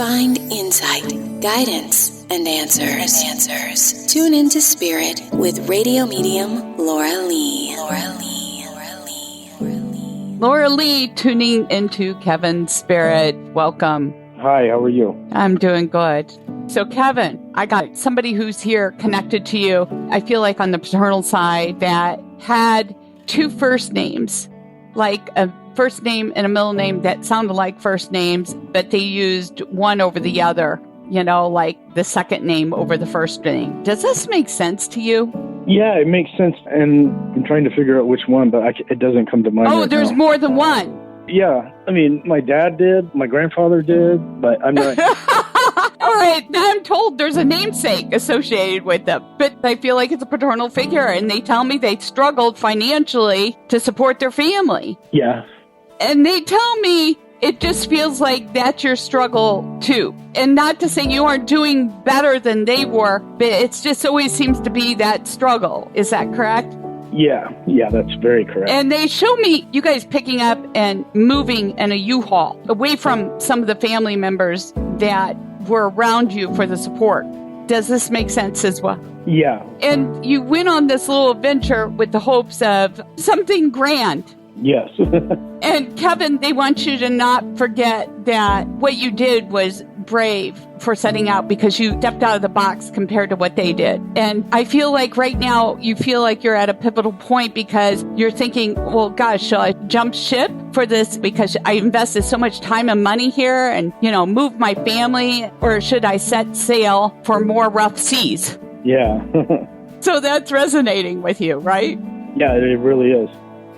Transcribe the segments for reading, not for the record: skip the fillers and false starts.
Find insight, guidance, and answers. Tune into Spirit with radio medium Laura Lee. Laura Lee, tuning into Kevin's Spirit. Welcome. Hi, how are you? I'm doing good. So Kevin, I got somebody who's here connected to you, I feel like on the paternal side, that had two first names, like a first name and a middle name that sounded like first names, but they used one over the other, you know, like the second name over the first name. Does this make sense to you? Yeah, it makes sense, and I'm trying to figure out which one, but it doesn't come to mind. Oh, right there's now. more than one. Yeah, I mean, my dad did, my grandfather did, but I'm not... All right, I'm told there's a namesake associated with them, but I feel like it's a paternal figure, and they tell me they struggled financially to support their family. Yeah. And they tell me it just feels like that's your struggle too. And not to say you aren't doing better than they were, but it just always seems to be that struggle. Is that correct? Yeah, that's very correct. And they show me you guys picking up and moving in a U-Haul away from some of the family members that were around you for the support. Does this make sense as well? Yeah. And you went on this little adventure with the hopes of something grand. Yes. And Kevin, they want you to not forget that what you did was brave for setting out because you stepped out of the box compared to what they did. And I feel like right now you feel like you're at a pivotal point because you're thinking, well, gosh, shall I jump ship for this because I invested so much time and money here and, you know, move my family, or should I set sail for more rough seas? Yeah. So that's resonating with you, right? Yeah, it really is.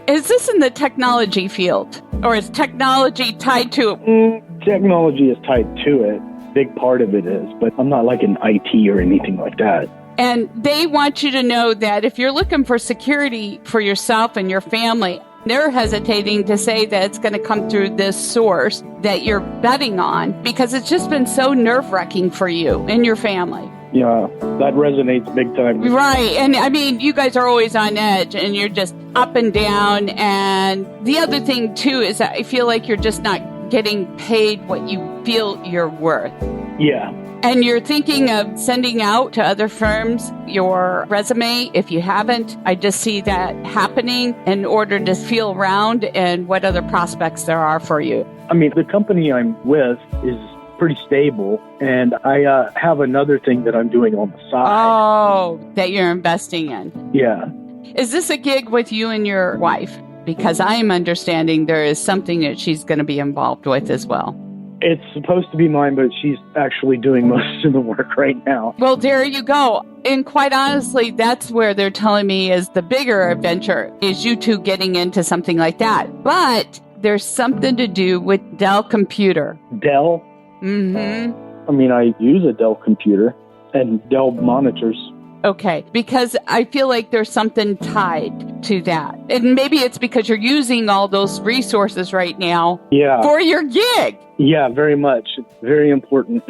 Is this in the technology field, or is technology tied to it? Technology is tied to it. Big part of it is, but I'm not like an IT or anything like that. And they want you to know that if you're looking for security for yourself and your family, they're hesitating to say that it's going to come through this source that you're betting on because it's just been so nerve-wracking for you and your family. Yeah, that resonates big time. Right. And I mean, you guys are always on edge and you're just up and down. And the other thing, too, is that I feel like you're just not getting paid what you feel you're worth. Yeah. And you're thinking of sending out to other firms your resume. If you haven't, I just see that happening in order to feel around and what other prospects there are for you. I mean, the company I'm with is pretty stable, and I have another thing that I'm doing on the side. Oh, that you're investing in. Yeah. Is this a gig with you and your wife? Because I am understanding there is something that she's going to be involved with as well. It's supposed to be mine, but she's actually doing most of the work right now. Well, there you go. And quite honestly, that's where they're telling me is the bigger adventure is you two getting into something like that. But there's something to do with Dell Computer. Dell? Mm-hmm. I mean, I use a Dell computer and Dell monitors. Okay, because I feel like there's something tied to that. And maybe it's because you're using all those resources right now for your gig. Yeah, very much. It's very important.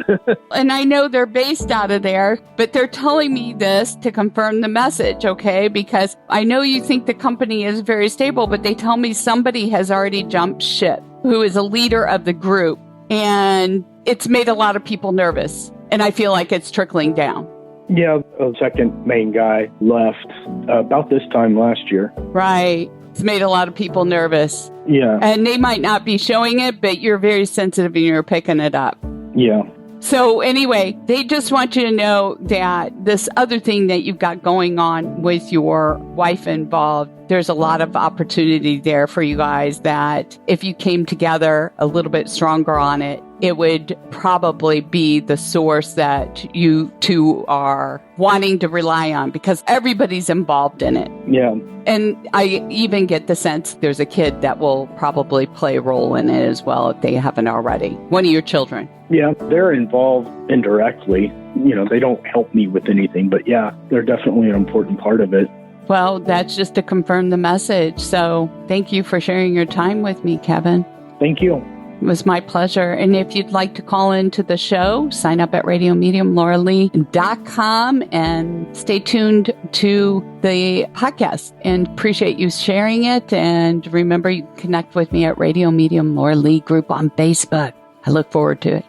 And I know they're based out of there, but they're telling me this to confirm the message, okay? Because I know you think the company is very stable, but they tell me somebody has already jumped ship who is a leader of the group. And it's made a lot of people nervous. And I feel like it's trickling down. Yeah, the second main guy left about this time last year. Right. It's made a lot of people nervous. Yeah. And they might not be showing it, but you're very sensitive and you're picking it up. Yeah. So anyway, they just want you to know that this other thing that you've got going on with your wife involved, there's a lot of opportunity there for you guys that if you came together a little bit stronger on it, it would probably be the source that you two are wanting to rely on because everybody's involved in it. Yeah. And I even get the sense there's a kid that will probably play a role in it as well if they haven't already. One of your children. Yeah, they're involved indirectly. You know, they don't help me with anything, but yeah, they're definitely an important part of it. Well, that's just to confirm the message. So thank you for sharing your time with me, Kevin. Thank you. It was my pleasure. And if you'd like to call into the show, sign up at radiomediumlauralee.com and stay tuned to the podcast. And appreciate you sharing it. And remember, you can connect with me at Radio Medium Laura Lee group on Facebook. I look forward to it.